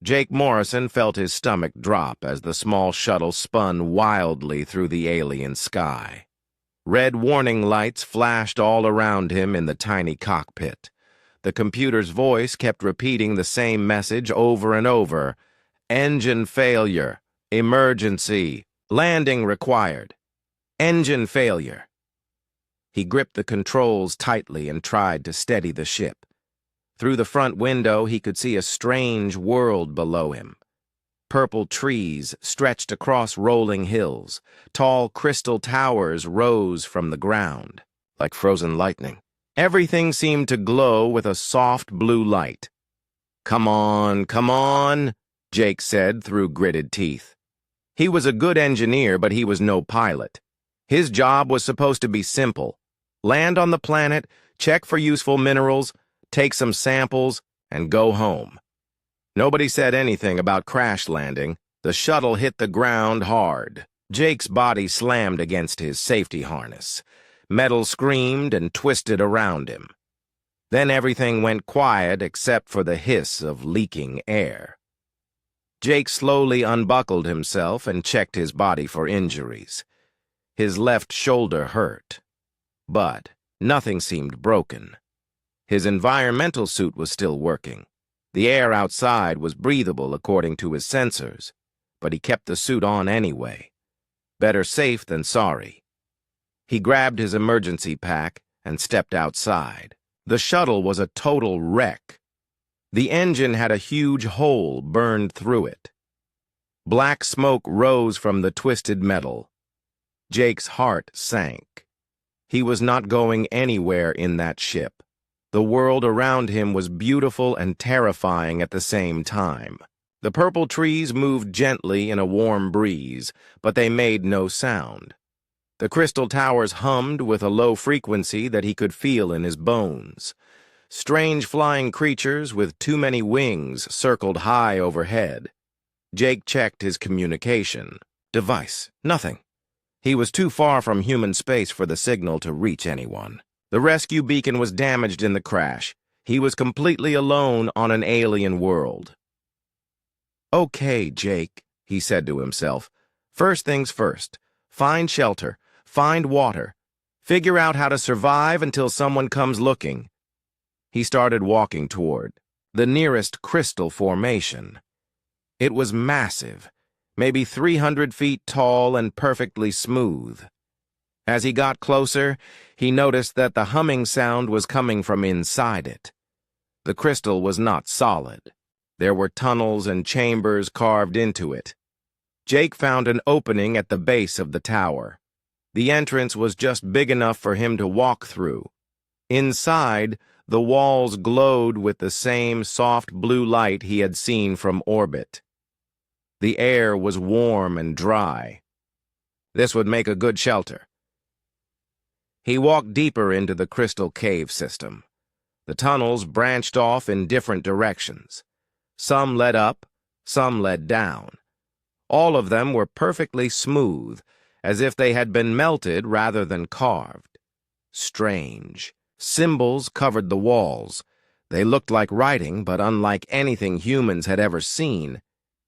Jake Morrison felt his stomach drop as the small shuttle spun wildly through the alien sky. Red warning lights flashed all around him in the tiny cockpit. The computer's voice kept repeating the same message over and over. Engine failure. Emergency. Landing required. Engine failure. He gripped the controls tightly and tried to steady the ship. Through the front window, he could see a strange world below him. Purple trees stretched across rolling hills. Tall crystal towers rose from the ground, like frozen lightning. Everything seemed to glow with a soft blue light. "Come on," Jake said through gritted teeth. He was a good engineer, but he was no pilot. His job was supposed to be simple. Land on the planet, check for useful minerals, take some samples, and go home. Nobody said anything about crash landing. The shuttle hit the ground hard. Jake's body slammed against his safety harness. Metal screamed and twisted around him. Then everything went quiet except for the hiss of leaking air. Jake slowly unbuckled himself and checked his body for injuries. His left shoulder hurt, but nothing seemed broken. His environmental suit was still working. The air outside was breathable according to his sensors, but he kept the suit on anyway. Better safe than sorry. He grabbed his emergency pack and stepped outside. The shuttle was a total wreck. The engine had a huge hole burned through it. Black smoke rose from the twisted metal. Jake's heart sank. He was not going anywhere in that ship. The world around him was beautiful and terrifying at the same time. The purple trees moved gently in a warm breeze, but they made no sound. The crystal towers hummed with a low frequency that he could feel in his bones. Strange flying creatures with too many wings circled high overhead. Jake checked his communication. Device, nothing. He was too far from human space for the signal to reach anyone. The rescue beacon was damaged in the crash. He was completely alone on an alien world. "Okay, Jake," he said to himself. "First things first. Find shelter. Find water. Figure out how to survive until someone comes looking." He started walking toward the nearest crystal formation. It was massive, maybe 300 feet tall and perfectly smooth. As he got closer, he noticed that the humming sound was coming from inside it. The crystal was not solid. There were tunnels and chambers carved into it. Jake found an opening at the base of the tower. The entrance was just big enough for him to walk through. Inside, the walls glowed with the same soft blue light he had seen from orbit. The air was warm and dry. This would make a good shelter. He walked deeper into the crystal cave system. The tunnels branched off in different directions. Some led up, some led down. All of them were perfectly smooth, as if they had been melted rather than carved. Strange. Symbols covered the walls. They looked like writing, but unlike anything humans had ever seen.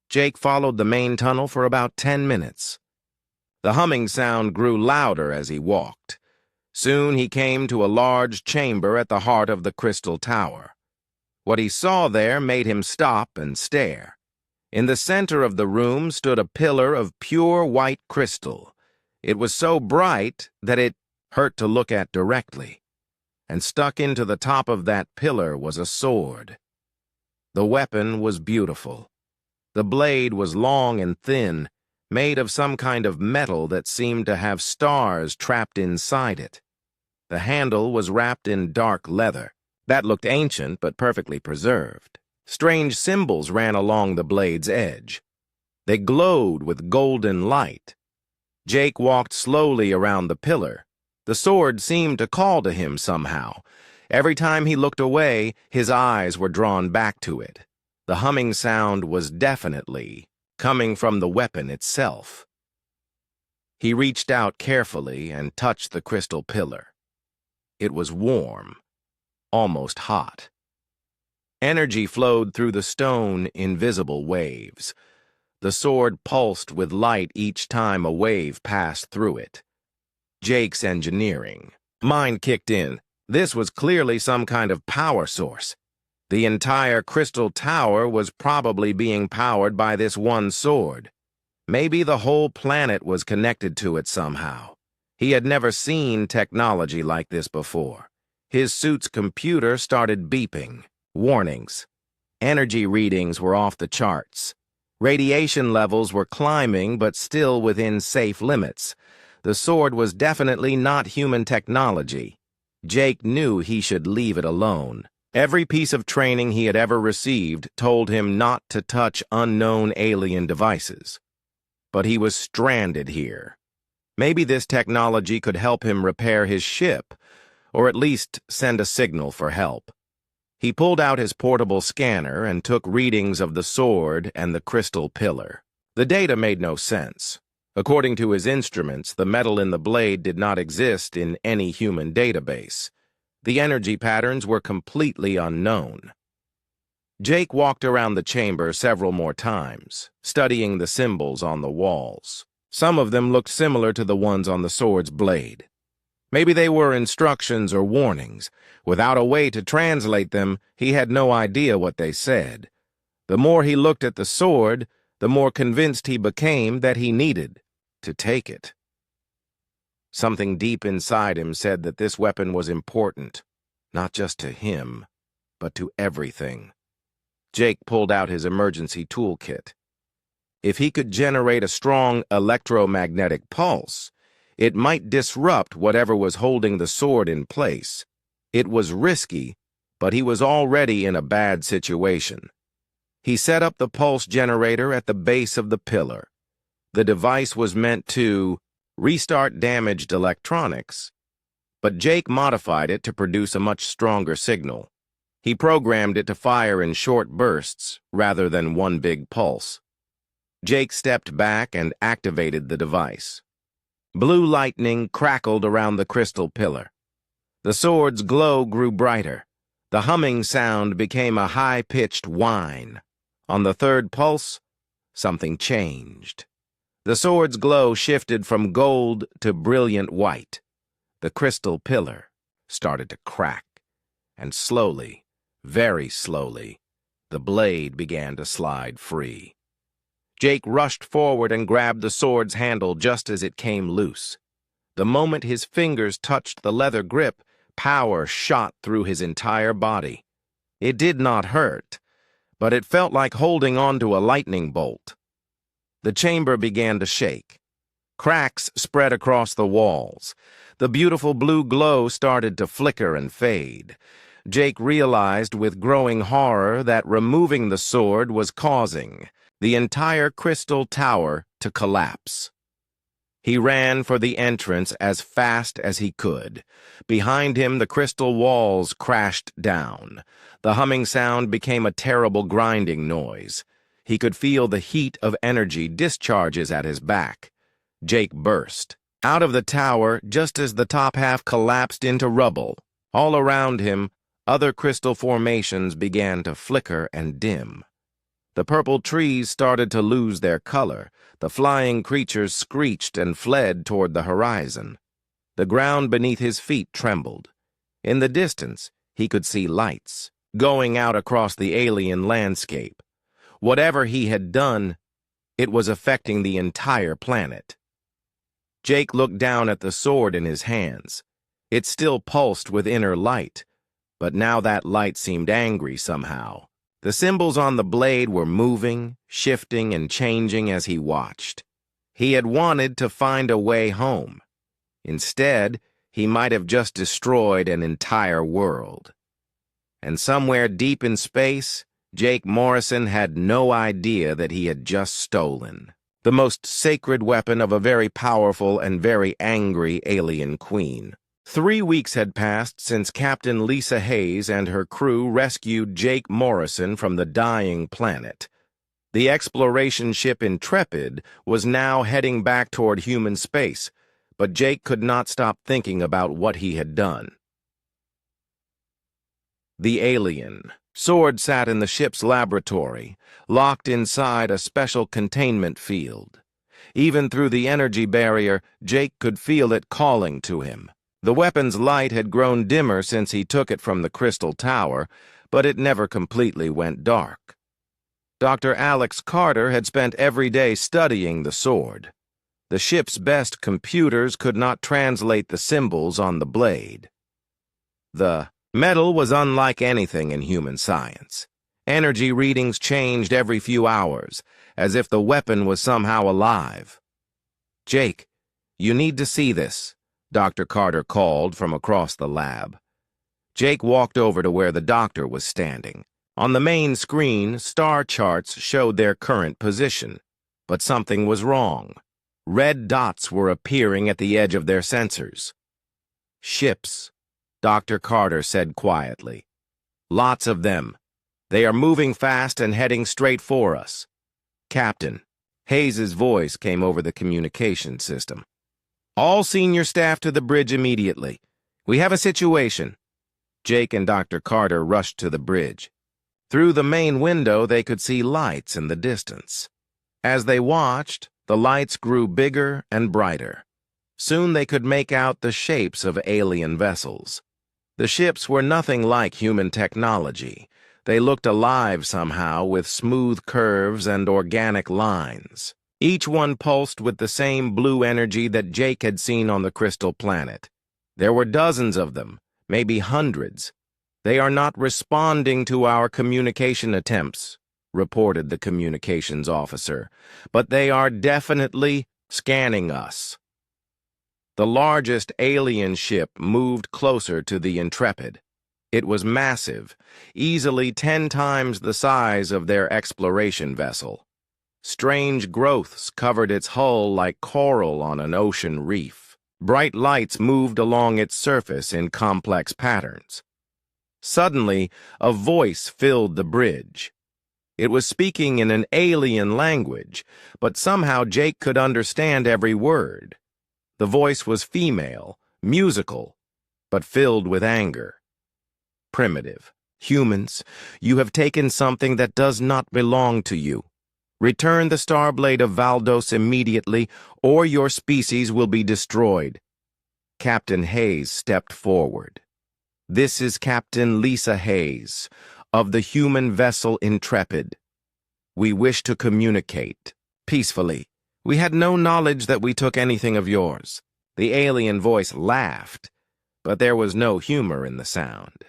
Jake followed the main tunnel for about 10 minutes. The humming sound grew louder as he walked. Soon he came to a large chamber at the heart of the crystal tower. What he saw there made him stop and stare. In the center of the room stood a pillar of pure white crystal. It was so bright that it hurt to look at directly. And stuck into the top of that pillar was a sword. The weapon was beautiful. The blade was long and thin, made of some kind of metal that seemed to have stars trapped inside it. The handle was wrapped in dark leather. That looked ancient but perfectly preserved. Strange symbols ran along the blade's edge. They glowed with golden light. Jake walked slowly around the pillar. The sword seemed to call to him somehow. Every time he looked away, his eyes were drawn back to it. The humming sound was definitely coming from the weapon itself. He reached out carefully and touched the crystal pillar. It was warm, almost hot. Energy flowed through the stone in visible waves. The sword pulsed with light each time a wave passed through it. Jake's engineering mind kicked in. This was clearly some kind of power source. The entire crystal tower was probably being powered by this one sword. Maybe the whole planet was connected to it somehow. He had never seen technology like this before. His suit's computer started beeping. Warnings. Energy readings were off the charts. Radiation levels were climbing, but still within safe limits. The sword was definitely not human technology. Jake knew he should leave it alone. Every piece of training he had ever received told him not to touch unknown alien devices. But he was stranded here. Maybe this technology could help him repair his ship, or at least send a signal for help. He pulled out his portable scanner and took readings of the sword and the crystal pillar. The data made no sense. According to his instruments, the metal in the blade did not exist in any human database. The energy patterns were completely unknown. Jake walked around the chamber several more times, studying the symbols on the walls. Some of them looked similar to the ones on the sword's blade. Maybe they were instructions or warnings. Without a way to translate them, he had no idea what they said. The more he looked at the sword, the more convinced he became that he needed to take it. Something deep inside him said that this weapon was important, not just to him, but to everything. Jake pulled out his emergency toolkit. If he could generate a strong electromagnetic pulse, it might disrupt whatever was holding the sword in place. It was risky, but he was already in a bad situation. He set up the pulse generator at the base of the pillar. The device was meant to restart damaged electronics, but Jake modified it to produce a much stronger signal. He programmed it to fire in short bursts rather than one big pulse. Jake stepped back and activated the device. Blue lightning crackled around the crystal pillar. The sword's glow grew brighter. The humming sound became a high-pitched whine. On the third pulse, something changed. The sword's glow shifted from gold to brilliant white. The crystal pillar started to crack, and slowly, very slowly, the blade began to slide free. Jake rushed forward and grabbed the sword's handle just as it came loose. The moment his fingers touched the leather grip, power shot through his entire body. It did not hurt, but it felt like holding onto a lightning bolt. The chamber began to shake. Cracks spread across the walls. The beautiful blue glow started to flicker and fade. Jake realized with growing horror that removing the sword was causing the entire crystal tower to collapse. He ran for the entrance as fast as he could. Behind him, the crystal walls crashed down. The humming sound became a terrible grinding noise. He could feel the heat of energy discharges at his back. Jake burst out of the tower just as the top half collapsed into rubble. All around him, other crystal formations began to flicker and dim. The purple trees started to lose their color. The flying creatures screeched and fled toward the horizon. The ground beneath his feet trembled. In the distance, he could see lights going out across the alien landscape. Whatever he had done, it was affecting the entire planet. Jake looked down at the sword in his hands. It still pulsed with inner light, but now that light seemed angry somehow. The symbols on the blade were moving, shifting, and changing as he watched. He had wanted to find a way home. Instead, he might have just destroyed an entire world. And somewhere deep in space, Jake Morrison had no idea that he had just stolen the most sacred weapon of a very powerful and very angry alien queen. 3 weeks had passed since Captain Lisa Hayes and her crew rescued Jake Morrison from the dying planet. The exploration ship Intrepid was now heading back toward human space, but Jake could not stop thinking about what he had done. The alien Sword sat in the ship's laboratory, locked inside a special containment field. Even through the energy barrier, Jake could feel it calling to him. The weapon's light had grown dimmer since he took it from the crystal tower, but it never completely went dark. Dr. Alex Carter had spent every day studying the sword. The ship's best computers could not translate the symbols on the blade. The metal was unlike anything in human science. Energy readings changed every few hours, as if the weapon was somehow alive. "Jake, you need to see this," Dr. Carter called from across the lab. Jake walked over to where the doctor was standing. On the main screen, star charts showed their current position, but something was wrong. Red dots were appearing at the edge of their sensors. "Ships," Dr. Carter said quietly. "Lots of them. They are moving fast and heading straight for us." "Captain," Hayes's voice came over the communication system. "All senior staff to the bridge immediately. We have a situation." Jake and Dr. Carter rushed to the bridge. Through the main window, they could see lights in the distance. As they watched, the lights grew bigger and brighter. Soon they could make out the shapes of alien vessels. The ships were nothing like human technology. They looked alive somehow, with smooth curves and organic lines. Each one pulsed with the same blue energy that Jake had seen on the crystal planet. There were dozens of them, maybe hundreds. "They are not responding to our communication attempts," reported the communications officer, "but they are definitely scanning us." The largest alien ship moved closer to the Intrepid. It was massive, easily 10 times the size of their exploration vessel. Strange growths covered its hull like coral on an ocean reef. Bright lights moved along its surface in complex patterns. Suddenly, a voice filled the bridge. It was speaking in an alien language, but somehow Jake could understand every word. The voice was female, musical, but filled with anger. "Primitive. Humans, you have taken something that does not belong to you. Return the Starblade of Valdos immediately, or your species will be destroyed." Captain Hayes stepped forward. "This is Captain Lisa Hayes, of the human vessel Intrepid. We wish to communicate peacefully. We had no knowledge that we took anything of yours." The alien voice laughed, but there was no humor in the sound.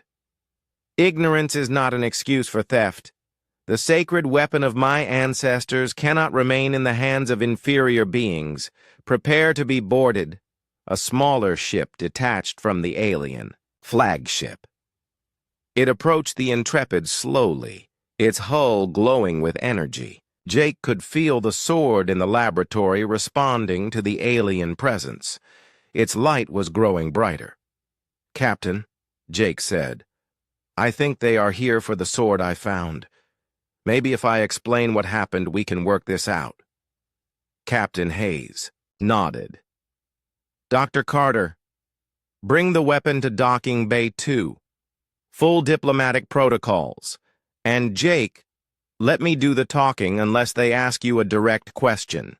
"Ignorance is not an excuse for theft. The sacred weapon of my ancestors cannot remain in the hands of inferior beings. Prepare to be boarded." A smaller ship detached from the alien flagship. It approached the Intrepid slowly, its hull glowing with energy. Jake could feel the sword in the laboratory responding to the alien presence. Its light was growing brighter. "Captain," Jake said, "I think they are here for the sword I found. Maybe if I explain what happened, we can work this out." Captain Hayes nodded. "Dr. Carter, bring the weapon to Docking Bay 2. Full diplomatic protocols. And Jake, let me do the talking unless they ask you a direct question."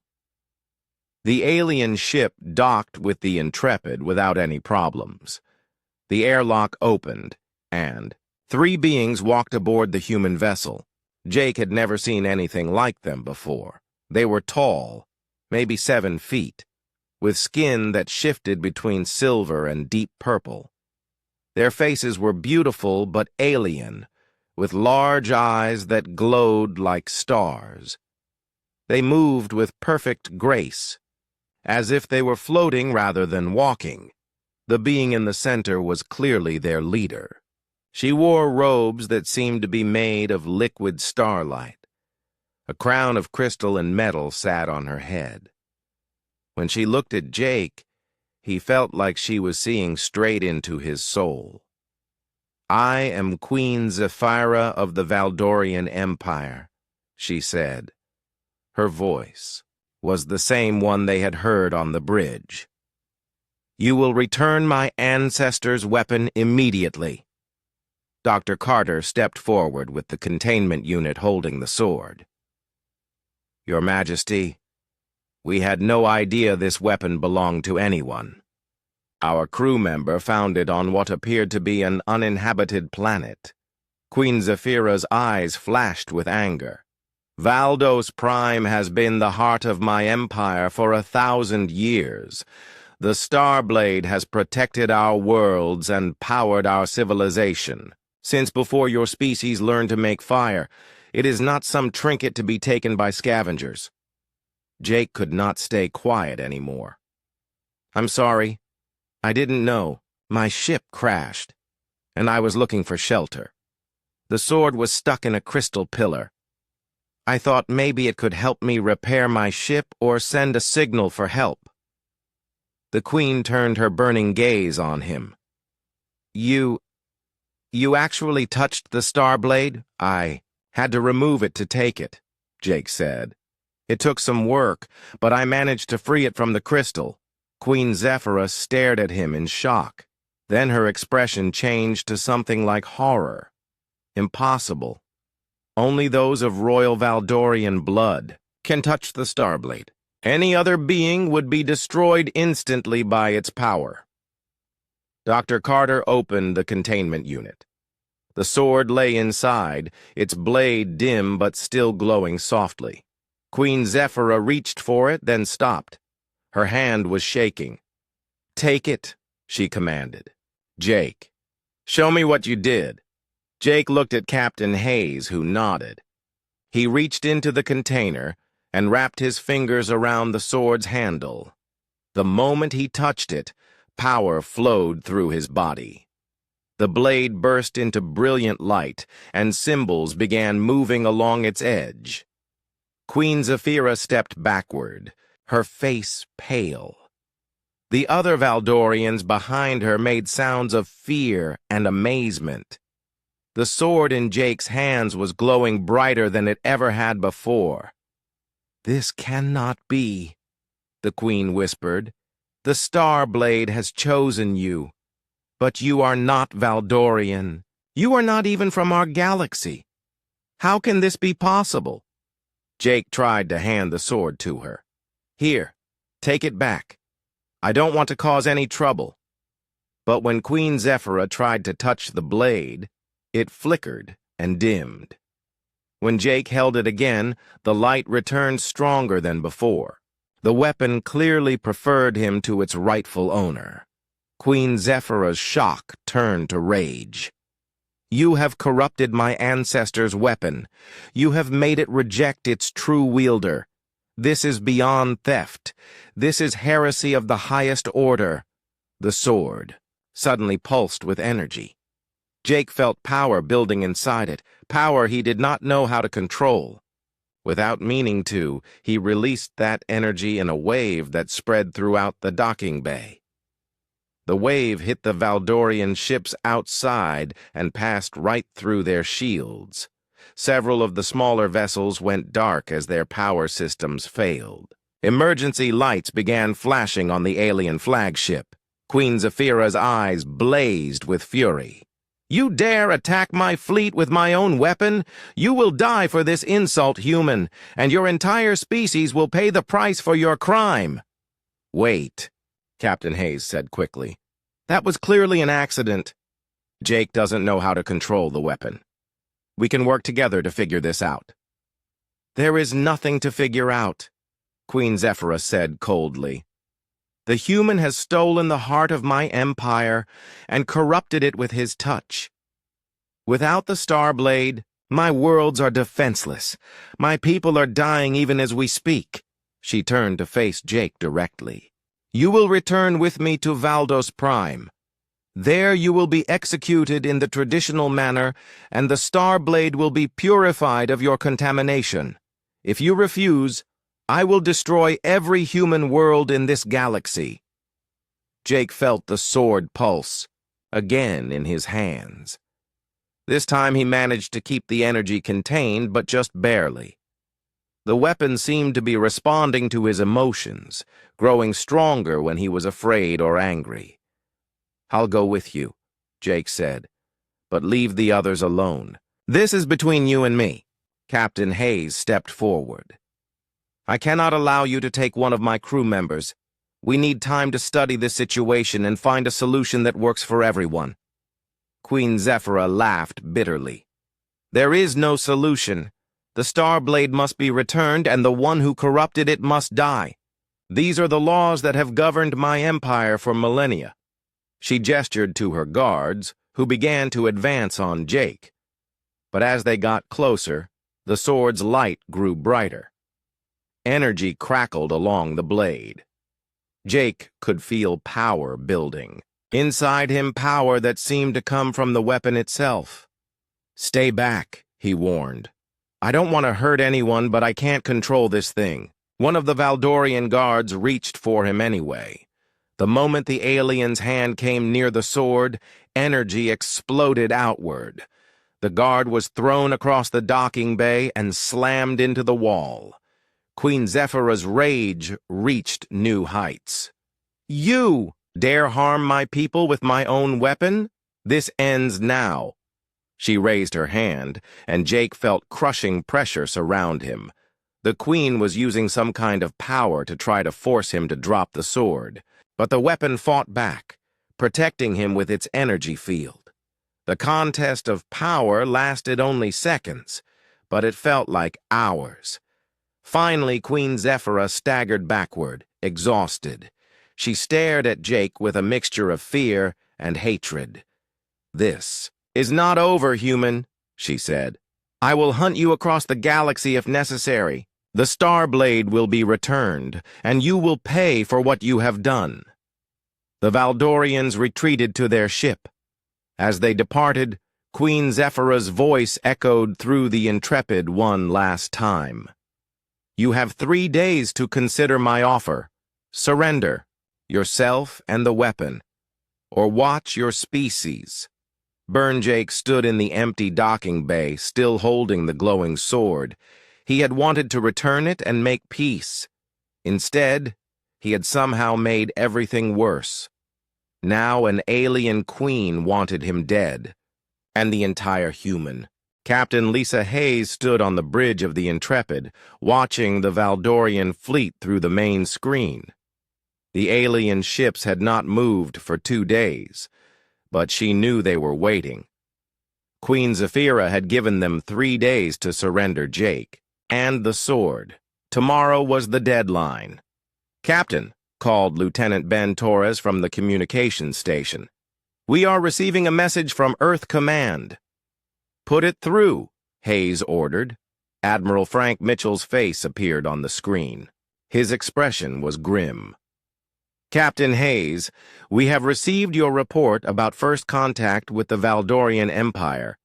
The alien ship docked with the Intrepid without any problems. The airlock opened, and 3 beings walked aboard the human vessel. Jake had never seen anything like them before. They were tall, maybe 7 feet, with skin that shifted between silver and deep purple. Their faces were beautiful but alien, with large eyes that glowed like stars. They moved with perfect grace, as if they were floating rather than walking. The being in the center was clearly their leader. She wore robes that seemed to be made of liquid starlight. A crown of crystal and metal sat on her head. When she looked at Jake, he felt like she was seeing straight into his soul. "I am Queen Zephyra of the Valdorian Empire," she said. Her voice was the same one they had heard on the bridge. "You will return my ancestors' weapon immediately." Dr. Carter stepped forward with the containment unit holding the sword. Your Majesty, we had no idea this weapon belonged to anyone. Our crew member found it on what appeared to be an uninhabited planet. Queen Zephyra's eyes flashed with anger. Valdos Prime has been the heart of my empire for 1,000 years. The Starblade has protected our worlds and powered our civilization. Since before your species learned to make fire, it is not some trinket to be taken by scavengers. Jake could not stay quiet anymore. I'm sorry. I didn't know. My ship crashed, and I was looking for shelter. The sword was stuck in a crystal pillar. I thought maybe it could help me repair my ship or send a signal for help. The Queen turned her burning gaze on him. You actually touched the Starblade? I had to remove it to take it, Jake said. It took some work, but I managed to free it from the crystal. Queen Zephyra stared at him in shock. Then her expression changed to something like horror. Impossible. Only those of royal Valdorian blood can touch the Starblade. Any other being would be destroyed instantly by its power. Dr. Carter opened the containment unit. The sword lay inside, its blade dim but still glowing softly. Queen Zephyra reached for it, then stopped. Her hand was shaking. Take it, she commanded. Jake, show me what you did. Jake looked at Captain Hayes, who nodded. He reached into the container and wrapped his fingers around the sword's handle. The moment he touched it, power flowed through his body. The blade burst into brilliant light, and symbols began moving along its edge. Queen Zephyra stepped backward, her face pale. The other Valdorians behind her made sounds of fear and amazement. The sword in Jake's hands was glowing brighter than it ever had before. This cannot be, the Queen whispered. The Starblade has chosen you. But you are not Valdorian. You are not even from our galaxy. How can this be possible? Jake tried to hand the sword to her. Here, take it back. I don't want to cause any trouble. But when Queen Zephyra tried to touch the blade, it flickered and dimmed. When Jake held it again, the light returned stronger than before. The weapon clearly preferred him to its rightful owner. Queen Zephyra's shock turned to rage. You have corrupted my ancestors' weapon. You have made it reject its true wielder. This is beyond theft. This is heresy of the highest order. The sword suddenly pulsed with energy. Jake felt power building inside it, power he did not know how to control. Without meaning to, he released that energy in a wave that spread throughout the docking bay. The wave hit the Valdorian ships outside and passed right through their shields. Several of the smaller vessels went dark as their power systems failed. Emergency lights began flashing on the alien flagship. Queen Zephyra's eyes blazed with fury. You dare attack my fleet with my own weapon? You will die for this insult, human, and your entire species will pay the price for your crime. Wait, Captain Hayes said quickly. That was clearly an accident. Jake doesn't know how to control the weapon. We can work together to figure this out. There is nothing to figure out, Queen Zephyra said coldly. The human has stolen the heart of my empire and corrupted it with his touch. Without the Starblade, my worlds are defenseless. My people are dying even as we speak. She turned to face Jake directly. You will return with me to Valdos Prime. There you will be executed in the traditional manner, and the Starblade will be purified of your contamination. If you refuse, I will destroy every human world in this galaxy. Jake felt the sword pulse, again in his hands. This time he managed to keep the energy contained, but just barely. The weapon seemed to be responding to his emotions, growing stronger when he was afraid or angry. I'll go with you, Jake said, but leave the others alone. This is between you and me. Captain Hayes stepped forward. I cannot allow you to take one of my crew members. We need time to study this situation and find a solution that works for everyone. Queen Zephyra laughed bitterly. There is no solution. The Starblade must be returned, and the one who corrupted it must die. These are the laws that have governed my empire for millennia. She gestured to her guards, who began to advance on Jake. But as they got closer, the sword's light grew brighter. Energy crackled along the blade. Jake could feel power building. Inside him, power that seemed to come from the weapon itself. Stay back, he warned. I don't want to hurt anyone, but I can't control this thing. One of the Valdorian guards reached for him anyway. The moment the alien's hand came near the sword, energy exploded outward. The guard was thrown across the docking bay and slammed into the wall. Queen Zephyra's rage reached new heights. You dare harm my people with my own weapon? This ends now. She raised her hand, and Jake felt crushing pressure surround him. The queen was using some kind of power to try to force him to drop the sword, but the weapon fought back, protecting him with its energy field. The contest of power lasted only seconds, but it felt like hours. Finally, Queen Zephyra staggered backward, exhausted. She stared at Jake with a mixture of fear and hatred. This is not over, human, she said. I will hunt you across the galaxy if necessary. The Starblade will be returned, and you will pay for what you have done. The Valdorians retreated to their ship. As they departed, Queen Zephyra's voice echoed through the Intrepid one last time. You have 3 days to consider my offer. Surrender, yourself and the weapon, or watch your species. Burnjake stood in the empty docking bay, still holding the glowing sword. He had wanted to return it and make peace. Instead, he had somehow made everything worse. Now an alien queen wanted him dead, and the entire human. Captain Lisa Hayes stood on the bridge of the Intrepid, watching the Valdorian fleet through the main screen. The alien ships had not moved for 2 days, but she knew they were waiting. Queen Zephyra had given them 3 days to surrender Jake and the sword. Tomorrow was the deadline. Captain, called Lieutenant Ben Torres from the communications station. We are receiving a message from Earth Command. Put it through, Hayes ordered. Admiral Frank Mitchell's face appeared on the screen. His expression was grim. Captain Hayes, we have received your report about first contact with the Valdorian Empire.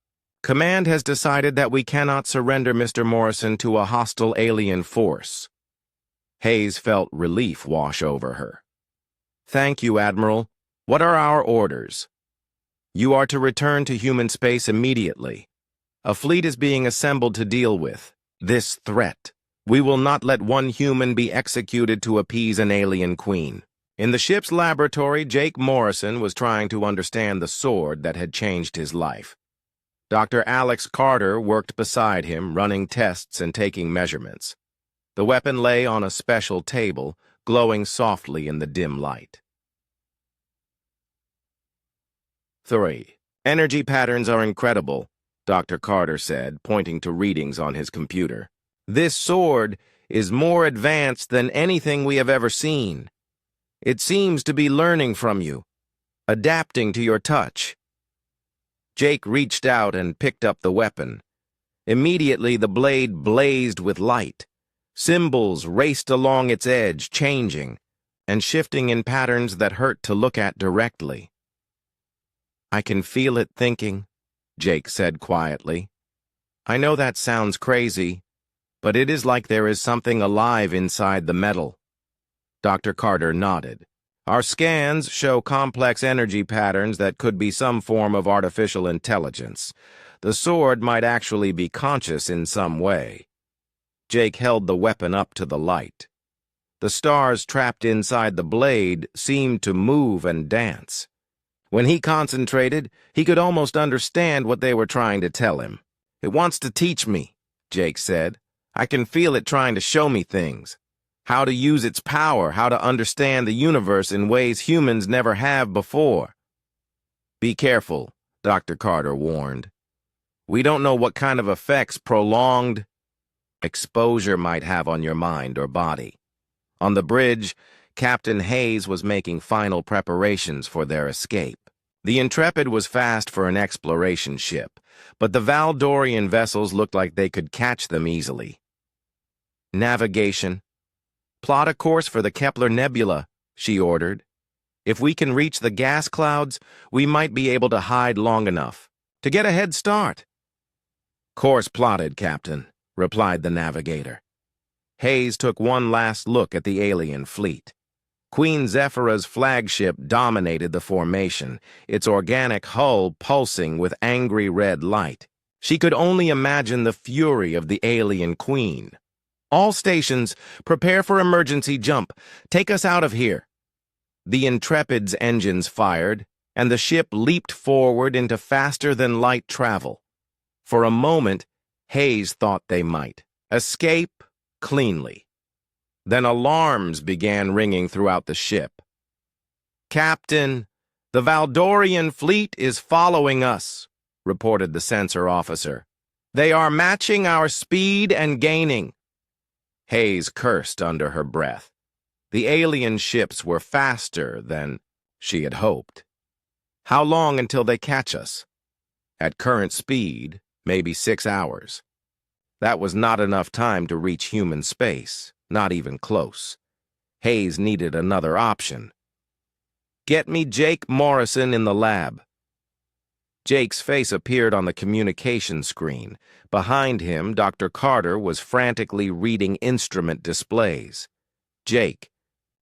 Command has decided that we cannot surrender Mr. Morrison to a hostile alien force. Hayes felt relief wash over her. Thank you, Admiral. What are our orders? You are to return to human space immediately. A fleet is being assembled to deal with this threat. We will not let one human be executed to appease an alien queen. In the ship's laboratory, Jake Morrison was trying to understand the sword that had changed his life. Dr. Alex Carter worked beside him, running tests and taking measurements. The weapon lay on a special table, glowing softly in the dim light. 3. Energy patterns are incredible, Dr. Carter said, pointing to readings on his computer. This sword is more advanced than anything we have ever seen. It seems to be learning from you, adapting to your touch. Jake reached out and picked up the weapon. Immediately, the blade blazed with light. Symbols raced along its edge, changing and shifting in patterns that hurt to look at directly. I can feel it thinking, Jake said quietly. I know that sounds crazy, but it is like there is something alive inside the metal. Dr. Carter nodded. Our scans show complex energy patterns that could be some form of artificial intelligence. The sword might actually be conscious in some way. Jake held the weapon up to the light. The stars trapped inside the blade seemed to move and dance. When he concentrated, he could almost understand what they were trying to tell him. "It wants to teach me," Jake said. "I can feel it trying to show me things. How to use its power, how to understand the universe in ways humans never have before." "Be careful," Dr. Carter warned. "We don't know what kind of effects prolonged exposure might have on your mind or body." On the bridge, Captain Hayes was making final preparations for their escape. The Intrepid was fast for an exploration ship, but the Valdorian vessels looked like they could catch them easily. "Navigation. Plot a course for the Kepler Nebula," she ordered. "If we can reach the gas clouds, we might be able to hide long enough to get a head start." "Course plotted, Captain," replied the navigator. Hayes took one last look at the alien fleet. Queen Zephyra's flagship dominated the formation, its organic hull pulsing with angry red light. She could only imagine the fury of the alien queen. "All stations, prepare for emergency jump. Take us out of here." The Intrepid's engines fired, and the ship leaped forward into faster-than-light travel. For a moment, Hayes thought they might escape cleanly. Then alarms began ringing throughout the ship. "Captain, the Valdorian fleet is following us," reported the sensor officer. "They are matching our speed and gaining." Hayes cursed under her breath. The alien ships were faster than she had hoped. "How long until they catch us?" "At current speed, maybe 6 hours." That was not enough time to reach human space. Not even close. Hayes needed another option. "Get me Jake Morrison in the lab." Jake's face appeared on the communication screen. Behind him, Dr. Carter was frantically reading instrument displays. "Jake,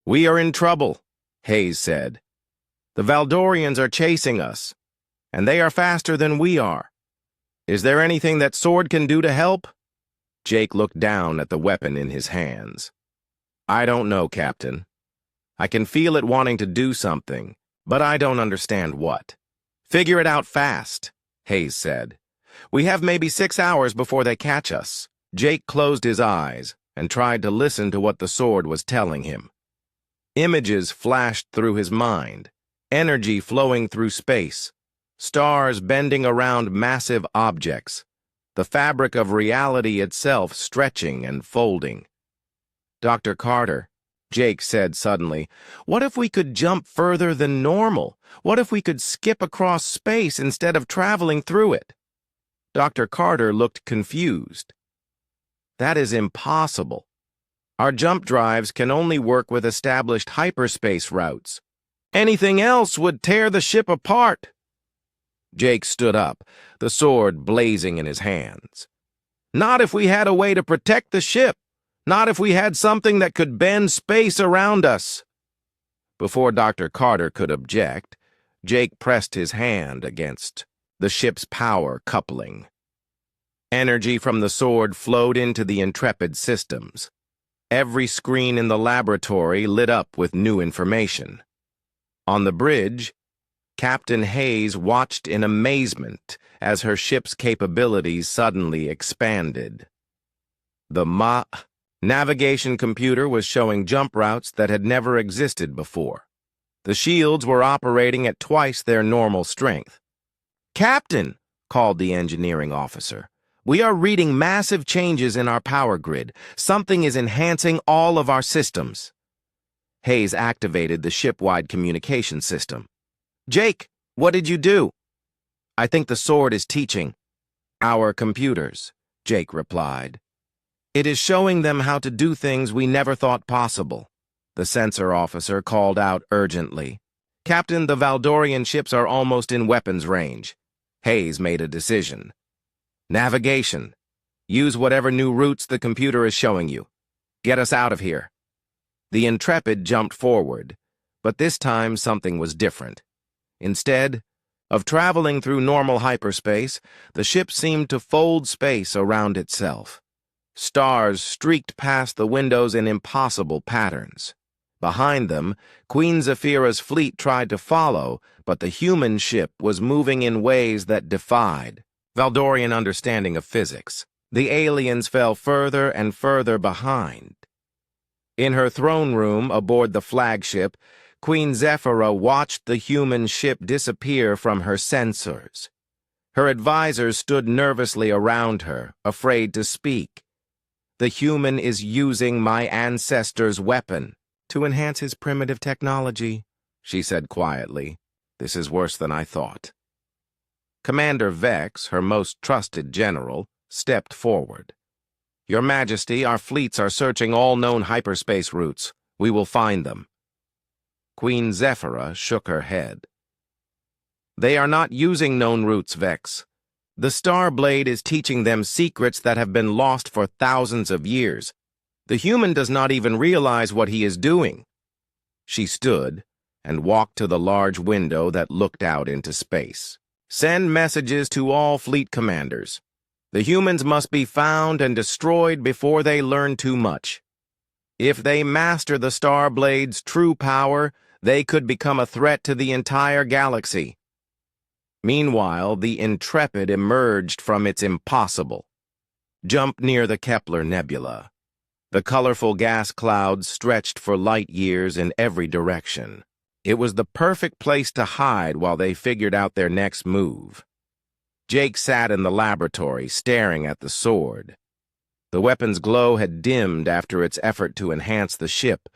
we are in trouble," Hayes said. "The Valdorians are chasing us, and they are faster than we are. Is there anything that Sword can do to help?" Jake looked down at the weapon in his hands. "I don't know, Captain. I can feel it wanting to do something, but I don't understand what." "Figure it out fast," Hayes said. "We have maybe 6 hours before they catch us." Jake closed his eyes and tried to listen to what the Sword was telling him. Images flashed through his mind, energy flowing through space, stars bending around massive objects, the fabric of reality itself stretching and folding. "Dr. Carter," Jake said suddenly, "what if we could jump further than normal? What if we could skip across space instead of traveling through it?" Dr. Carter looked confused. "That is impossible. Our jump drives can only work with established hyperspace routes. Anything else would tear the ship apart." Jake stood up, the sword blazing in his hands. "Not if we had a way to protect the ship. Not if we had something that could bend space around us." Before Dr. Carter could object, Jake pressed his hand against the ship's power coupling. Energy from the sword flowed into the Intrepid systems. Every screen in the laboratory lit up with new information. On the bridge, Captain Hayes watched in amazement as her ship's capabilities suddenly expanded. The navigation computer was showing jump routes that had never existed before. The shields were operating at twice their normal strength. "Captain," called the engineering officer, "we are reading massive changes in our power grid. Something is enhancing all of our systems." Hayes activated the ship-wide communication system. "Jake, what did you do?" "I think the sword is teaching our computers," Jake replied. "It is showing them how to do things we never thought possible." The sensor officer called out urgently. "Captain, the Valdorian ships are almost in weapons range." Hayes made a decision. "Navigation. Use whatever new routes the computer is showing you. Get us out of here." The Intrepid jumped forward, but this time something was different. Instead of traveling through normal hyperspace, the ship seemed to fold space around itself. Stars streaked past the windows in impossible patterns. Behind them, Queen Zephyra's fleet tried to follow, but the human ship was moving in ways that defied Valdorian understanding of physics. The aliens fell further and further behind. In her throne room aboard the flagship, Queen Zephyra watched the human ship disappear from her sensors. Her advisors stood nervously around her, afraid to speak. "The human is using my ancestor's weapon to enhance his primitive technology," she said quietly. "This is worse than I thought." Commander Vex, her most trusted general, stepped forward. "Your Majesty, our fleets are searching all known hyperspace routes. We will find them." Queen Zephyra shook her head. "They are not using known routes, Vex. The Starblade is teaching them secrets that have been lost for thousands of years. The human does not even realize what he is doing." She stood and walked to the large window that looked out into space. "Send messages to all fleet commanders. The humans must be found and destroyed before they learn too much. If they master the Starblade's true power, they could become a threat to the entire galaxy." Meanwhile, the Intrepid emerged from its impossible. Jump near the Kepler Nebula. The colorful gas clouds stretched for light years in every direction. It was the perfect place to hide while they figured out their next move. Jake sat in the laboratory, staring at the sword. The weapon's glow had dimmed after its effort to enhance the ship,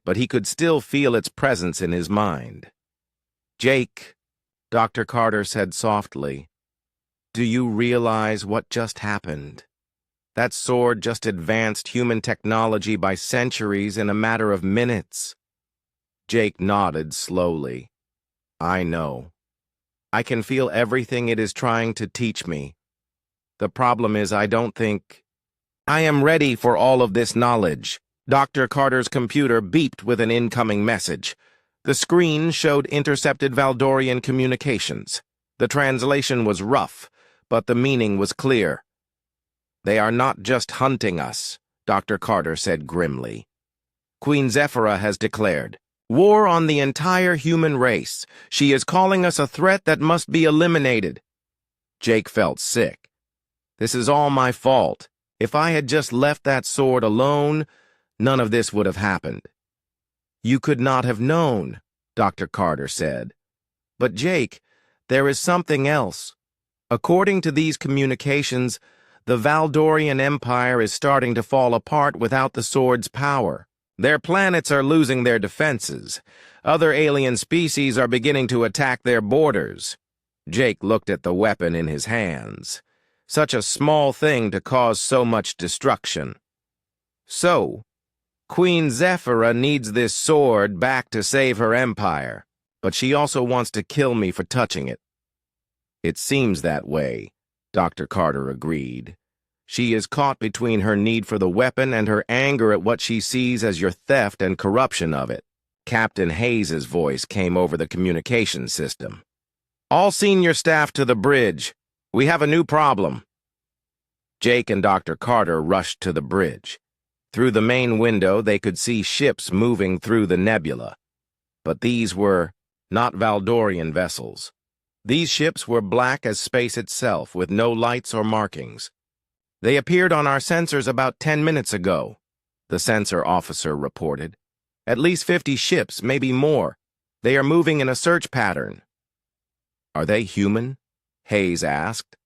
but he could still feel its presence in his mind. "Jake," Dr. Carter said softly, "do you realize what just happened? That sword just advanced human technology by centuries in a matter of minutes." Jake nodded slowly. "I know. I can feel everything it is trying to teach me. The problem is I don't think I am ready for all of this knowledge." Dr. Carter's computer beeped with an incoming message. The screen showed intercepted Valdorian communications. The translation was rough, but the meaning was clear. "They are not just hunting us," Dr. Carter said grimly. "Queen Zephyra has declared war on the entire human race. She is calling us a threat that must be eliminated." Jake felt sick. "This is all my fault. If I had just left that sword alone, none of this would have happened." "You could not have known," Dr. Carter said. "But Jake, there is something else. According to these communications, the Valdorian Empire is starting to fall apart without the sword's power. Their planets are losing their defenses. Other alien species are beginning to attack their borders." Jake looked at the weapon in his hands. Such a small thing to cause so much destruction. "So, Queen Zephyra needs this sword back to save her empire, but she also wants to kill me for touching it." "It seems that way," Dr. Carter agreed. "She is caught between her need for the weapon and her anger at what she sees as your theft and corruption of it." Captain Hayes's voice came over the communication system. "All senior staff to the bridge. We have a new problem." Jake and Dr. Carter rushed to the bridge. Through the main window, they could see ships moving through the nebula. But these were not Valdorian vessels. These ships were black as space itself, with no lights or markings. "They appeared on our sensors about 10 minutes ago," the sensor officer reported. "At least 50 ships, maybe more. They are moving in a search pattern." "Are they human?" Hayes asked.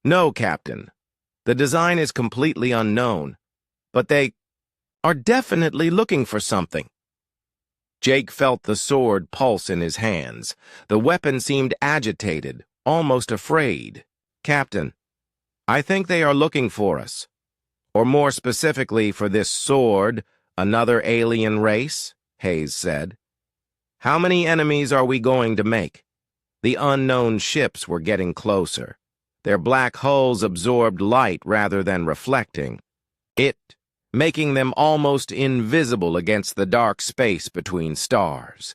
"No, Captain. The design is completely unknown. But they are definitely looking for something." Jake felt the sword pulse in his hands. The weapon seemed agitated, almost afraid. "Captain, I think they are looking for us. Or more specifically for this sword, another alien race," Hayes said. "How many enemies are we going to make?" The unknown ships were getting closer. Their black hulls absorbed light rather than reflecting it, making them almost invisible against the dark space between stars.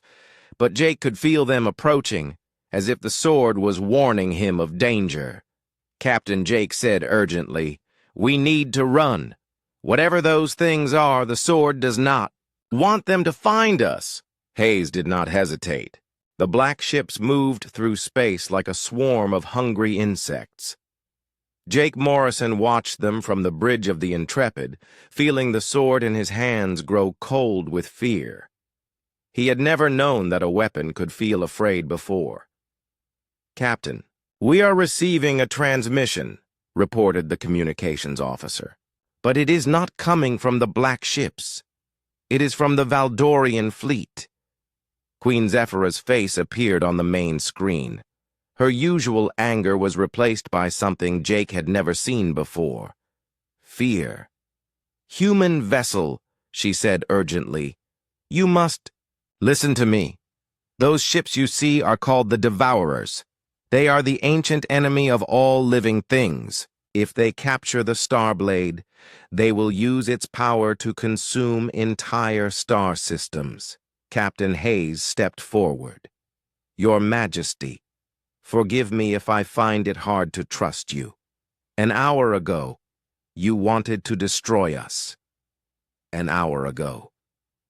But Jake could feel them approaching, as if the sword was warning him of danger. Captain Jake said urgently, "We need to run. Whatever those things are, the sword does not." want them to find us. Hayes did not hesitate. The black ships moved through space like a swarm of hungry insects. Jake Morrison watched them from the bridge of the Intrepid, feeling the sword in his hands grow cold with fear. He had never known that a weapon could feel afraid before. "Captain, we are receiving a transmission," reported the communications officer. "But it is not coming from the black ships. It is from the Valdorian fleet." Queen Zephyra's face appeared on the main screen. Her usual anger was replaced by something Jake had never seen before. Fear. "Human vessel," she said urgently. "You must listen to me. Those ships you see are called the Devourers. They are the ancient enemy of all living things. If they capture the Starblade, they will use its power to consume entire star systems." Captain Hayes stepped forward. "Your Majesty, forgive me if I find it hard to trust you. An hour ago, you wanted to destroy us. An hour ago,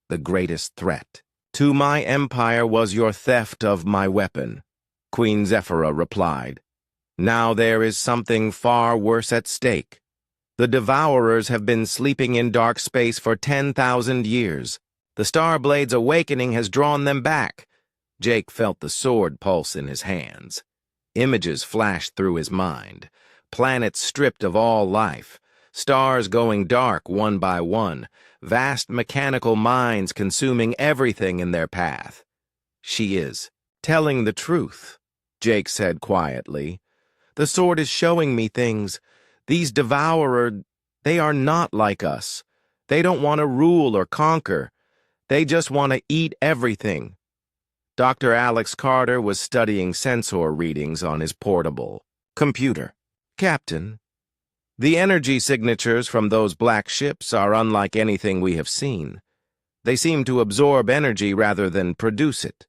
the greatest threat to my empire was your theft of my weapon," Queen Zephyra replied. "Now there is something far worse at stake. The Devourers have been sleeping in dark space for 10,000 years. The Starblade's awakening has drawn them back." Jake felt the sword pulse in his hands. Images flashed through his mind. Planets stripped of all life. Stars going dark one by one. Vast mechanical minds consuming everything in their path. "She is telling the truth," Jake said quietly. "The sword is showing me things. These Devourer, they are not like us. They don't want to rule or conquer. They just want to eat everything." Dr. Alex Carter was studying sensor readings on his portable computer. "Captain, the energy signatures from those black ships are unlike anything we have seen. They seem to absorb energy rather than produce it."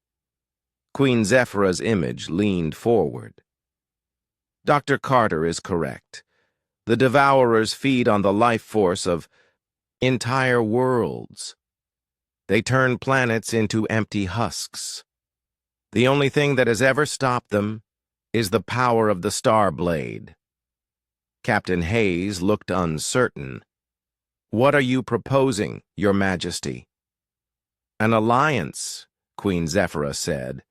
Queen Zephyra's image leaned forward. "Dr. Carter is correct. The Devourers feed on the life force of entire worlds. They turn planets into empty husks. The only thing that has ever stopped them is the power of the Starblade." Captain Hayes looked uncertain. "What are you proposing, Your Majesty?" "An alliance," Queen Zephyra said.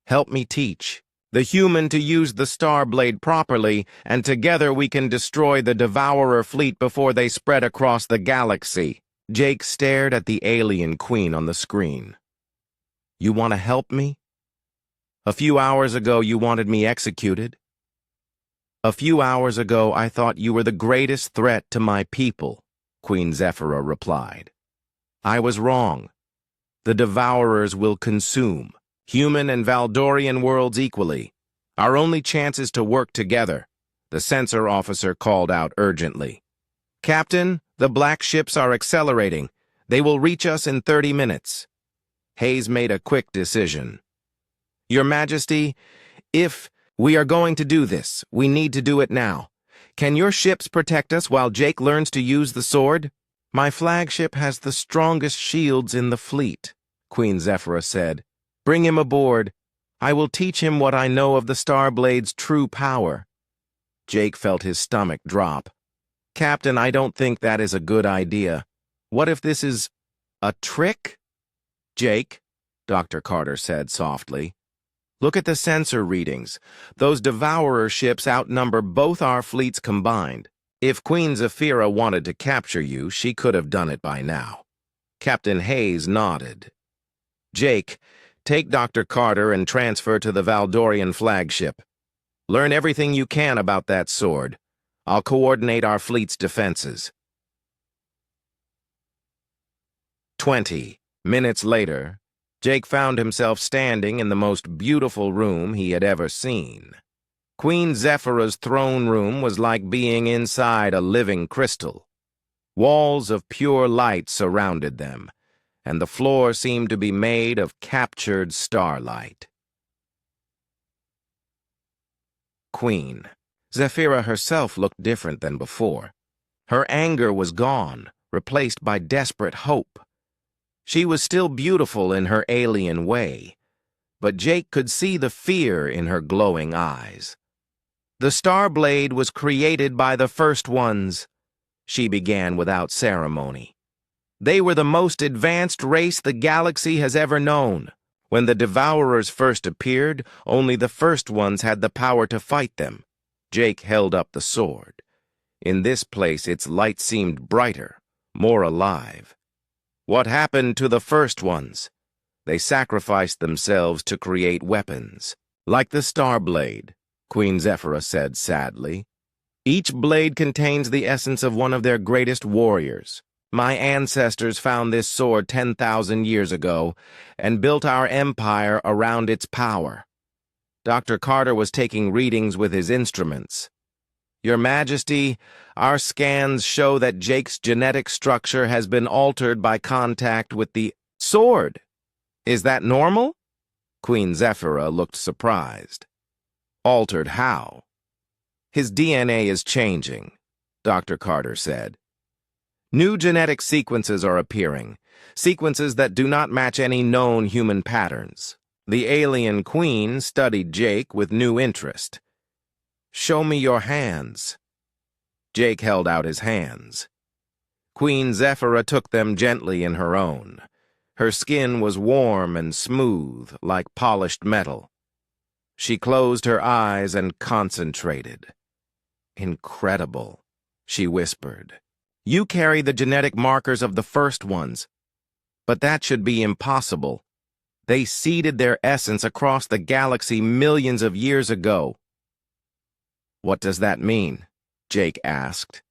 "Help me teach the human to use the Starblade properly, and together we can destroy the Devourer fleet before they spread across the galaxy." Jake stared at the alien queen on the screen. "You want to help me? A few hours ago you wanted me executed. A few hours ago I thought you were the greatest threat to my people," Queen Zephyra replied. "I was wrong. The Devourers will consume human and Valdorian worlds equally. Our only chance is to work together," the sensor officer called out urgently. "Captain, the black ships are accelerating. They will reach us in 30 minutes. Hayes made a quick decision. "Your Majesty, if we are going to do this, we need to do it now. Can your ships protect us while Jake learns to use the sword?" "My flagship has the strongest shields in the fleet," Queen Zephyra said. "Bring him aboard. I will teach him what I know of the Starblade's true power." Jake felt his stomach drop. "Captain, I don't think that is a good idea. What if this is a trick?" "Jake," Dr. Carter said softly, "look at the sensor readings. Those Devourer ships outnumber both our fleets combined. If Queen Zephyra wanted to capture you, she could have done it by now." Captain Hayes nodded. "Jake, take Dr. Carter and transfer to the Valdorian flagship. Learn everything you can about that sword. I'll coordinate our fleet's defenses." 20 minutes later, Jake found himself standing in the most beautiful room he had ever seen. Queen Zephyra's throne room was like being inside a living crystal. Walls of pure light surrounded them, and the floor seemed to be made of captured starlight. Queen Zephyra herself looked different than before. Her anger was gone, replaced by desperate hope. She was still beautiful in her alien way, but Jake could see the fear in her glowing eyes. The Starblade was created by the First Ones, she began without ceremony. They were the most advanced race the galaxy has ever known. When the Devourers first appeared, only the First Ones had the power to fight them. Jake held up the sword. In this place, its light seemed brighter, more alive. What happened to the First Ones? They sacrificed themselves to create weapons. Like the Starblade, Queen Zephyra said sadly. Each blade contains the essence of one of their greatest warriors. My ancestors found this sword 10,000 years ago and built our empire around its power. Dr. Carter was taking readings with his instruments. Your Majesty, our scans show that Jake's genetic structure has been altered by contact with the sword. Is that normal? Queen Zephyra looked surprised. Altered how? His DNA is changing, Dr. Carter said. New genetic sequences are appearing, sequences that do not match any known human patterns. The alien queen studied Jake with new interest. Show me your hands. Jake held out his hands. Queen Zephyra took them gently in her own. Her skin was warm and smooth, like polished metal. She closed her eyes and concentrated. Incredible, she whispered. You carry the genetic markers of the First Ones, but that should be impossible. They seeded their essence across the galaxy millions of years ago. What does that mean? Jake asked.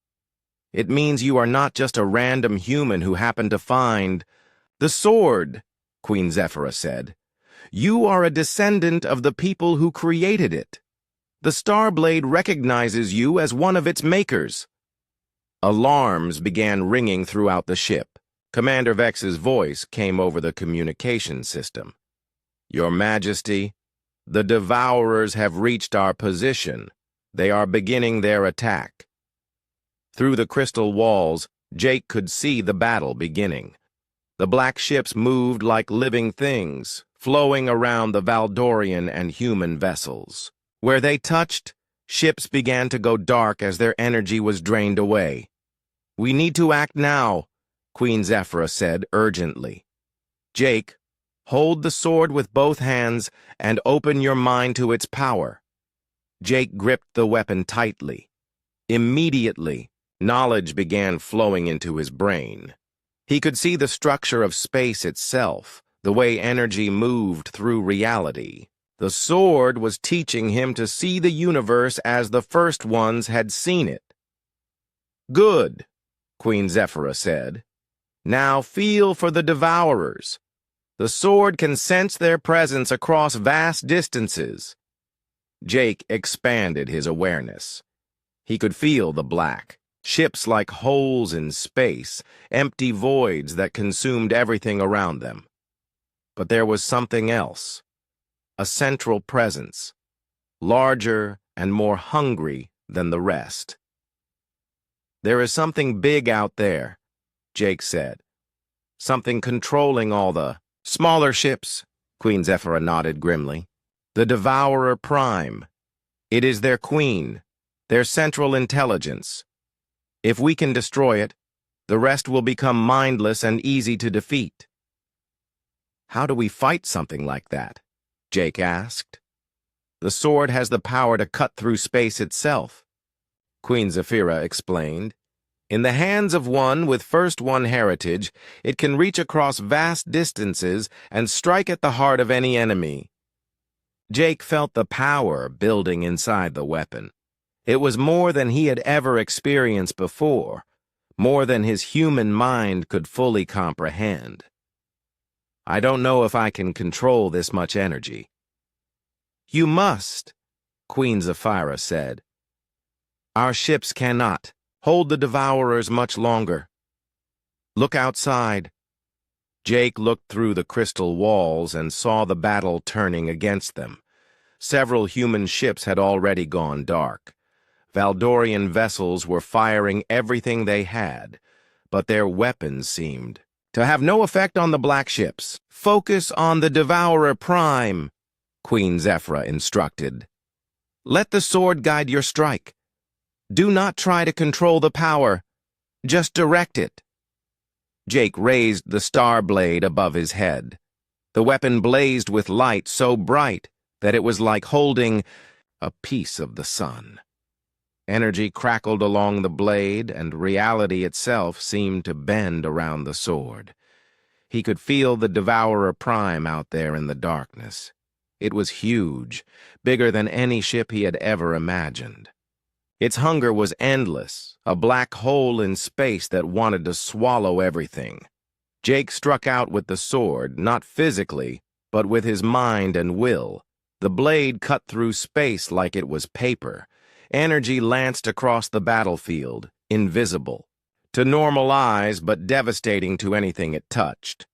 It means you are not just a random human who happened to find the sword, Queen Zephyra said. You are a descendant of the people who created it. The Starblade recognizes you as one of its makers. Alarms began ringing throughout the ship. Commander Vex's voice came over the communication system. Your Majesty, the Devourers have reached our position. They are beginning their attack. Through the crystal walls, Jake could see the battle beginning. The black ships moved like living things, flowing around the Valdorian and human vessels. Where they touched, ships began to go dark as their energy was drained away. We need to act now, Queen Zephyra said urgently. Jake, hold the sword with both hands and open your mind to its power. Jake gripped the weapon tightly. Immediately, knowledge began flowing into his brain. He could see the structure of space itself, the way energy moved through reality. The sword was teaching him to see the universe as the First Ones had seen it. Good, Queen Zephyra said. Now feel for the Devourers. The sword can sense their presence across vast distances. Jake expanded his awareness. He could feel the black, ships like holes in space, empty voids that consumed everything around them. But there was something else. A central presence, larger and more hungry than the rest. There is something big out there, Jake said. Something controlling all the smaller ships, Queen Zephyra nodded grimly. The Devourer Prime. It is their queen, their central intelligence. If we can destroy it, the rest will become mindless and easy to defeat. How do we fight something like that? Jake asked. The sword has the power to cut through space itself, Queen Zephyra explained. In the hands of one with First One heritage, it can reach across vast distances and strike at the heart of any enemy. Jake felt the power building inside the weapon. It was more than he had ever experienced before, more than his human mind could fully comprehend. I don't know if I can control this much energy. You must, Queen Zephyra said. Our ships cannot hold the Devourers much longer. Look outside. Jake looked through the crystal walls and saw the battle turning against them. Several human ships had already gone dark. Valdorian vessels were firing everything they had, but their weapons seemed To have no effect on the black ships, focus on the Devourer Prime, Queen Zephyra instructed. Let the sword guide your strike. Do not try to control the power. Just direct it. Jake raised the star blade above his head. The weapon blazed with light so bright that it was like holding a piece of the sun. Energy crackled along the blade, and reality itself seemed to bend around the sword. He could feel the Devourer Prime out there in the darkness. It was huge, bigger than any ship he had ever imagined. Its hunger was endless, a black hole in space that wanted to swallow everything. Jake struck out with the sword, not physically, but with his mind and will. The blade cut through space like it was paper. Energy lanced across the battlefield, invisible, to normal eyes but devastating to anything it touched.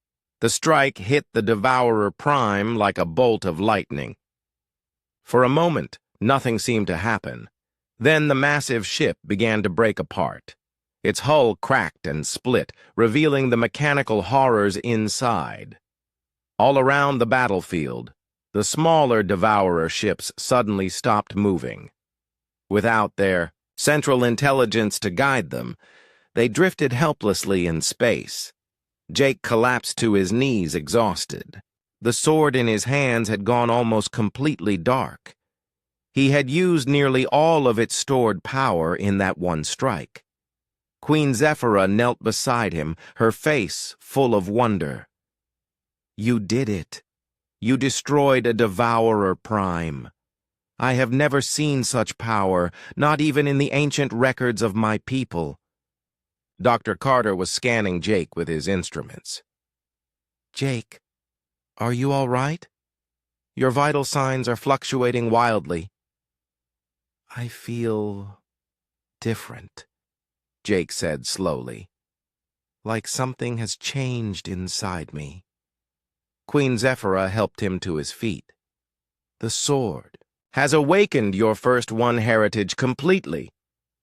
The strike hit the Devourer Prime like a bolt of lightning. For a moment, nothing seemed to happen. Then the massive ship began to break apart. Its hull cracked and split, revealing the mechanical horrors inside. All around the battlefield, the smaller Devourer ships suddenly stopped moving. Without their central intelligence to guide them, they drifted helplessly in space. Jake collapsed to his knees, exhausted. The sword in his hands had gone almost completely dark. He had used nearly all of its stored power in that one strike. Queen Zephyra knelt beside him, her face full of wonder. "You did it. You destroyed a Devourer Prime. I have never seen such power, not even in the ancient records of my people." Dr. Carter was scanning Jake with his instruments. "Jake, are you all right? Your vital signs are fluctuating wildly." "I feel different," Jake said slowly. "Like something has changed inside me." Queen Zephyra helped him to his feet. "The sword has awakened your first one heritage completely.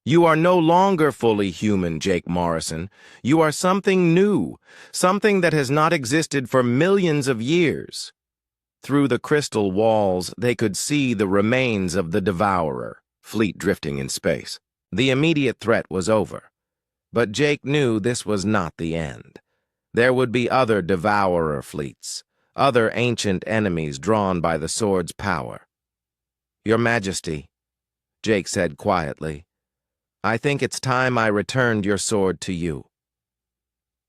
You are no longer fully human, Jake Morrison. You are something new, something that has not existed for millions of years." Through the crystal walls, they could see the remains of the Devourer fleet drifting in space. The immediate threat was over. But Jake knew this was not the end. There would be other Devourer fleets, other ancient enemies drawn by the sword's power. "Your Majesty," Jake said quietly, "I think it's time I returned your sword to you."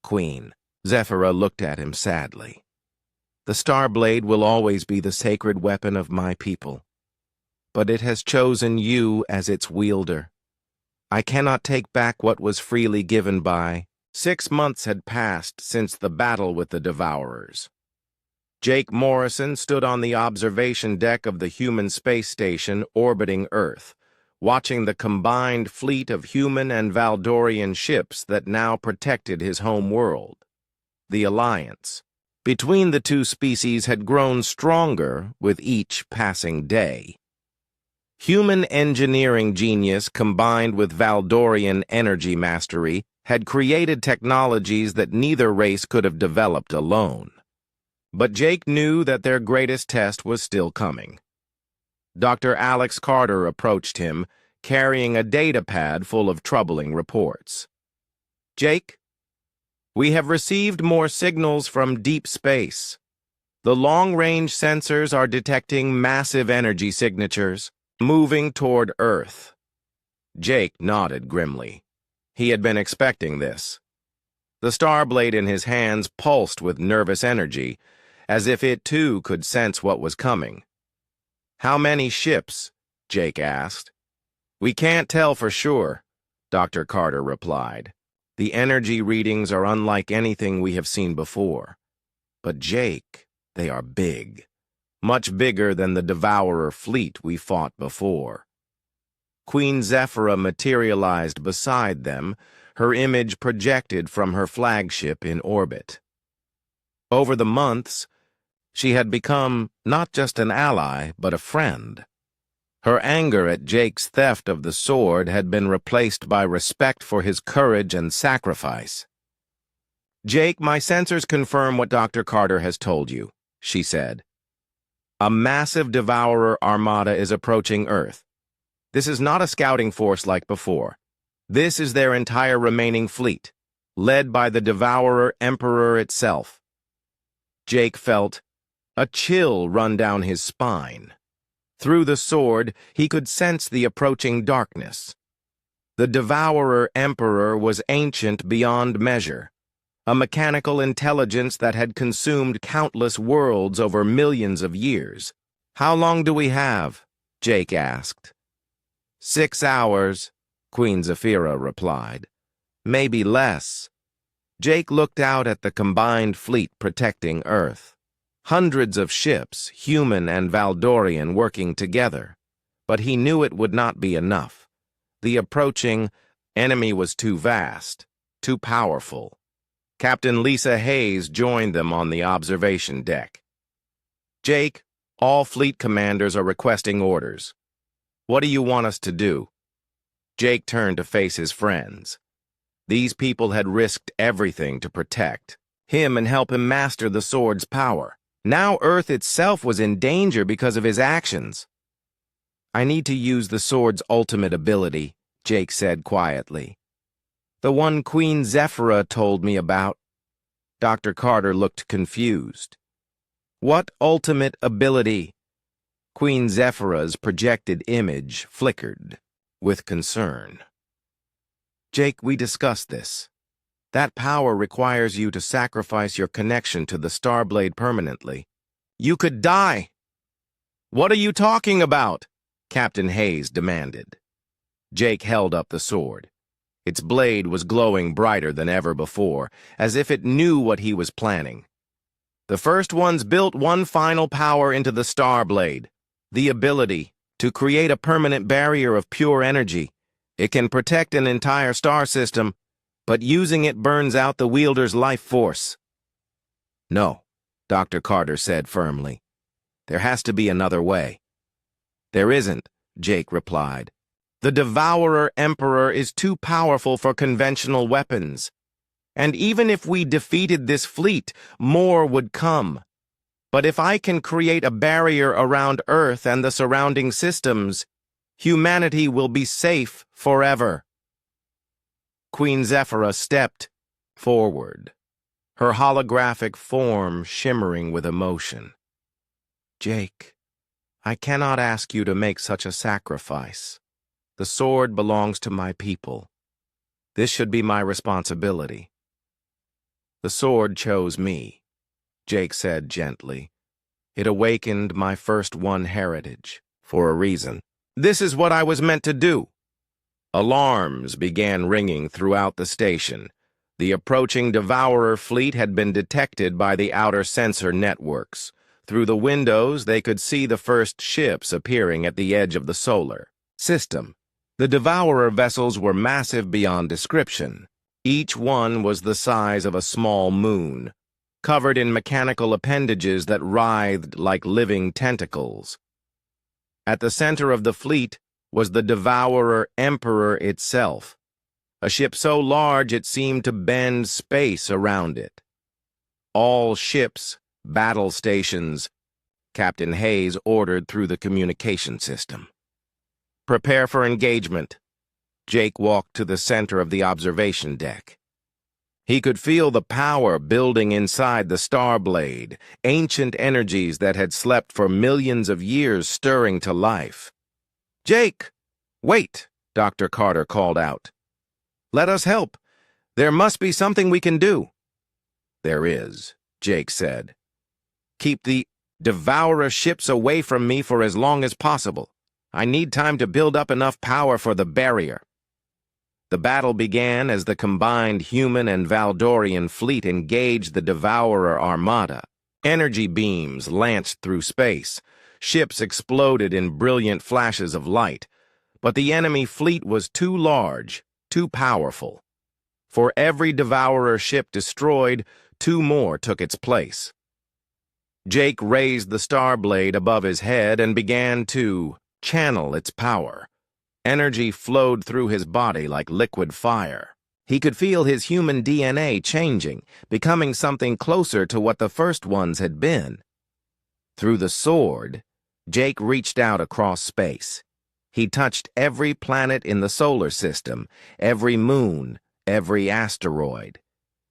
"Queen," Zephyra looked at him sadly, "the Star Blade will always be the sacred weapon of my people. But it has chosen you as its wielder. I cannot take back what was freely given by." 6 months had passed since the battle with the Devourers. Jake Morrison stood on the observation deck of the human space station orbiting Earth, watching the combined fleet of human and Valdorian ships that now protected his home world. The alliance between the two species had grown stronger with each passing day. Human engineering genius combined with Valdorian energy mastery had created technologies that neither race could have developed alone. But Jake knew that their greatest test was still coming. Dr. Alex Carter approached him, carrying a data pad full of troubling reports. "Jake, we have received more signals from deep space. The long-range sensors are detecting massive energy signatures, moving toward Earth." Jake nodded grimly. He had been expecting this. The star blade in his hands pulsed with nervous energy, as if it too could sense what was coming. "How many ships?" Jake asked. "We can't tell for sure," Dr. Carter replied. "The energy readings are unlike anything we have seen before. But Jake, they are big. Much bigger than the Devourer fleet we fought before." Queen Zephyra materialized beside them, her image projected from her flagship in orbit. Over the months, she had become not just an ally, but a friend. Her anger at Jake's theft of the sword had been replaced by respect for his courage and sacrifice. Jake, my sensors confirm what Dr. Carter has told you, she said. A massive devourer armada is approaching Earth. This is not a scouting force like before. This is their entire remaining fleet, led by the devourer emperor itself. Jake felt a chill run down his spine. Through the sword, he could sense the approaching darkness. The devourer emperor was ancient beyond measure, a mechanical intelligence that had consumed countless worlds over millions of years. How long do we have? Jake asked. 6 hours, Queen Zephyra replied. Maybe less. Jake looked out at the combined fleet protecting Earth. Hundreds of ships, human and Valdorian, working together. But he knew it would not be enough. The approaching enemy was too vast, too powerful. Captain Lisa Hayes joined them on the observation deck. Jake, all fleet commanders are requesting orders. What do you want us to do? Jake turned to face his friends. These people had risked everything to protect him and help him master the sword's power. Now Earth itself was in danger because of his actions. I need to use the sword's ultimate ability, Jake said quietly. The one Queen Zephyra told me about. Dr. Carter looked confused. What ultimate ability? Queen Zephyra's projected image flickered with concern. Jake, we discussed this. That power requires you to sacrifice your connection to the Starblade permanently. You could die. What are you talking about? Captain Hayes demanded. Jake held up the sword. Its blade was glowing brighter than ever before, as if it knew what he was planning. The first ones built one final power into the Starblade, the ability to create a permanent barrier of pure energy. It can protect an entire star system, but using it burns out the wielder's life force. No, Dr. Carter said firmly. There has to be another way. There isn't, Jake replied. The Devourer Emperor is too powerful for conventional weapons. And even if we defeated this fleet, more would come. But if I can create a barrier around Earth and the surrounding systems, humanity will be safe forever. Queen Zephyra stepped forward, her holographic form shimmering with emotion. Jake, I cannot ask you to make such a sacrifice. The sword belongs to my people. This should be my responsibility. The sword chose me, Jake said gently. It awakened my first one heritage, for a reason. This is what I was meant to do. Alarms began ringing throughout the station. The approaching Devourer fleet had been detected by the outer sensor networks. Through the windows, they could see the first ships appearing at the edge of the solar system. The Devourer vessels were massive beyond description. Each one was the size of a small moon, covered in mechanical appendages that writhed like living tentacles. At the center of the fleet was the Devourer Emperor itself, a ship so large it seemed to bend space around it. All ships, battle stations, Captain Hayes ordered through the communication system. Prepare for engagement. Jake walked to the center of the observation deck. He could feel the power building inside the Starblade, ancient energies that had slept for millions of years stirring to life. Jake! Wait, Dr. Carter called out. Let us help. There must be something we can do. There is, Jake said. Keep the Devourer ships away from me for as long as possible. I need time to build up enough power for the barrier. The battle began as the combined human and Valdorian fleet engaged the Devourer armada. Energy beams lanced through space. Ships exploded in brilliant flashes of light. But the enemy fleet was too large, too powerful. For every Devourer ship destroyed, 2 more took its place. Jake raised the Starblade above his head and began to channel its power. Energy flowed through his body like liquid fire. He could feel his human DNA changing, becoming something closer to what the first ones had been. Through the sword, Jake reached out across space. He touched every planet in the solar system, every moon, every asteroid.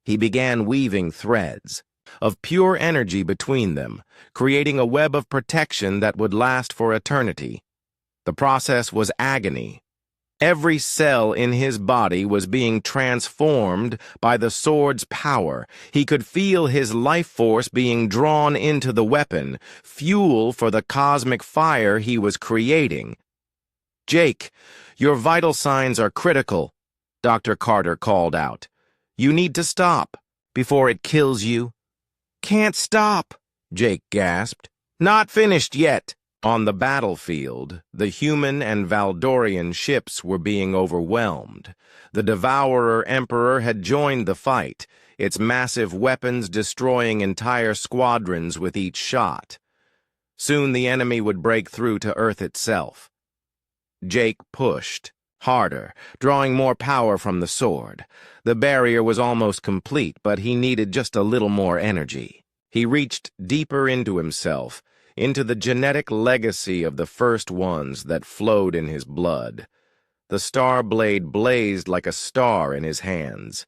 He began weaving threads of pure energy between them, creating a web of protection that would last for eternity. The process was agony. Every cell in his body was being transformed by the sword's power. He could feel his life force being drawn into the weapon, fuel for the cosmic fire he was creating. "Jake, your vital signs are critical," Dr. Carter called out. "You need to stop before it kills you." "Can't stop," Jake gasped. "Not finished yet." On the battlefield, the human and Valdorian ships were being overwhelmed. The Devourer Emperor had joined the fight, its massive weapons destroying entire squadrons with each shot. Soon the enemy would break through to Earth itself. Jake pushed harder, drawing more power from the sword. The barrier was almost complete, but he needed just a little more energy. He reached deeper into himself, into the genetic legacy of the first ones that flowed in his blood. The star blade blazed like a star in his hands.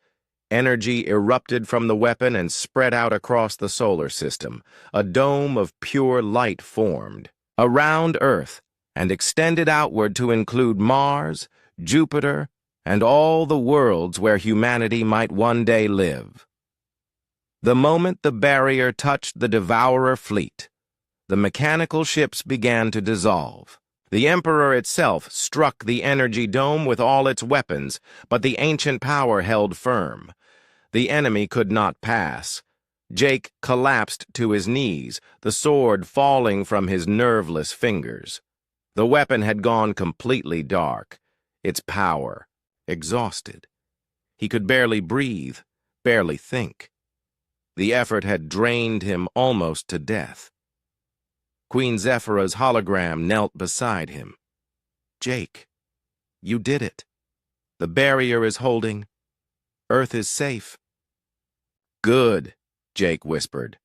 Energy erupted from the weapon and spread out across the solar system. A dome of pure light formed around Earth and extended outward to include Mars, Jupiter, and all the worlds where humanity might one day live. The moment the barrier touched the Devourer fleet, the mechanical ships began to dissolve. The Emperor itself struck the energy dome with all its weapons, but the ancient power held firm. The enemy could not pass. Jake collapsed to his knees, the sword falling from his nerveless fingers. The weapon had gone completely dark, its power exhausted. He could barely breathe, barely think. The effort had drained him almost to death. Queen Zephyra's hologram knelt beside him. "Jake, you did it. The barrier is holding. Earth is safe." "Good," Jake whispered.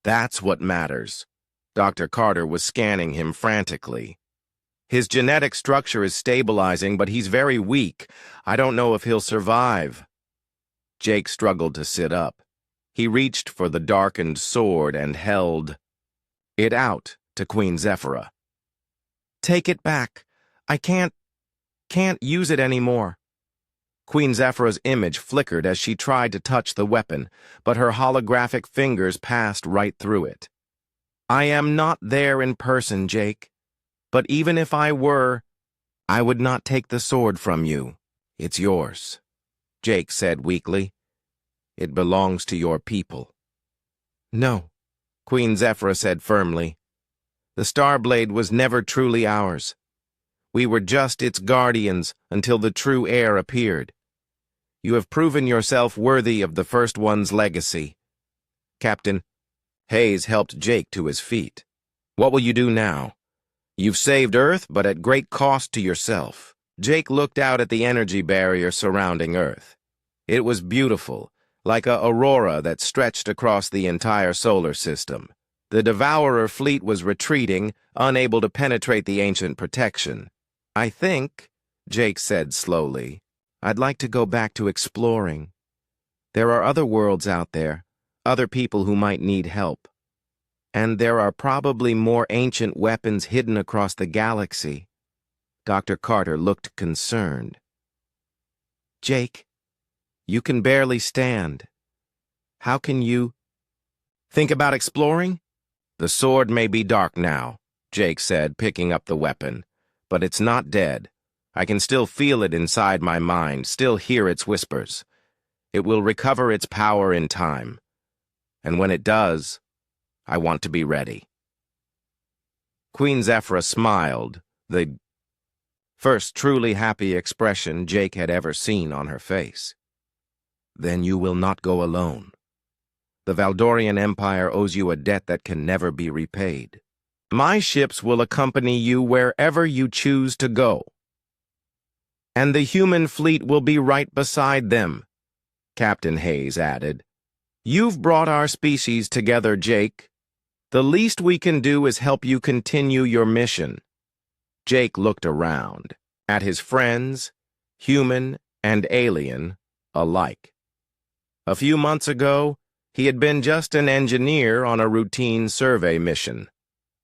"That's what matters." Dr. Carter was scanning him frantically. "His genetic structure is stabilizing, but he's very weak. I don't know if he'll survive." Jake struggled to sit up. He reached for the darkened sword and held it out to Queen Zephyra. "Take it back. I can't use it anymore." Queen Zephyra's image flickered as she tried to touch the weapon, but her holographic fingers passed right through it. "I am not there in person, Jake. But even if I were, I would not take the sword from you. It's yours," Jake said weakly. "It belongs to your people." "No," Queen Zephyra said firmly. "The Starblade was never truly ours. We were just its guardians until the true heir appeared. You have proven yourself worthy of the First One's legacy." Captain Hayes helped Jake to his feet. "What will you do now? You've saved Earth, but at great cost to yourself." Jake looked out at the energy barrier surrounding Earth. It was beautiful, like a aurora that stretched across the entire solar system. The Devourer fleet was retreating, unable to penetrate the ancient protection. "I think," Jake said slowly, "I'd like to go back to exploring. There are other worlds out there, other people who might need help. And there are probably more ancient weapons hidden across the galaxy." Dr. Carter looked concerned. "Jake, you can barely stand. How can you think about exploring?" "The sword may be dark now," Jake said, picking up the weapon, "but it's not dead. I can still feel it inside my mind, still hear its whispers. It will recover its power in time. And when it does, I want to be ready." Queen Zephyra smiled, the first truly happy expression Jake had ever seen on her face. "Then you will not go alone. The Valdorian Empire owes you a debt that can never be repaid. My ships will accompany you wherever you choose to go." And the human fleet will be right beside them, Captain Hayes added. You've brought our species together, Jake. The least we can do is help you continue your mission. Jake looked around, at his friends, human and alien, alike. A few months ago, he had been just an engineer on a routine survey mission.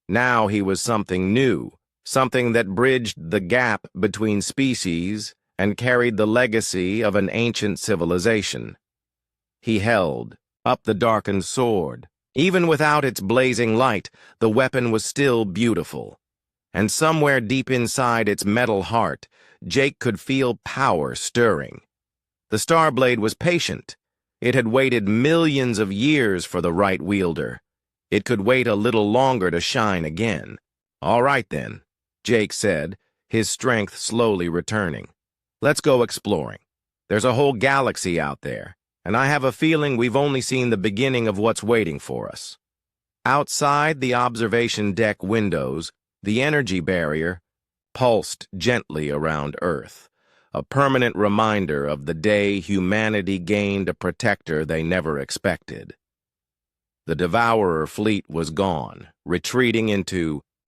Now he was something new, something that bridged the gap between species and carried the legacy of an ancient civilization. He held up the darkened sword. Even without its blazing light, the weapon was still beautiful. And somewhere deep inside its metal heart, Jake could feel power stirring. The Starblade was patient. It had waited millions of years for the right wielder. It could wait a little longer to shine again. All right then, Jake said, his strength slowly returning. Let's go exploring. There's a whole galaxy out there, and I have a feeling we've only seen the beginning of what's waiting for us. Outside the observation deck windows, the energy barrier pulsed gently around Earth, a permanent reminder of the day humanity gained a protector they never expected. The Devourer fleet was gone, retreating into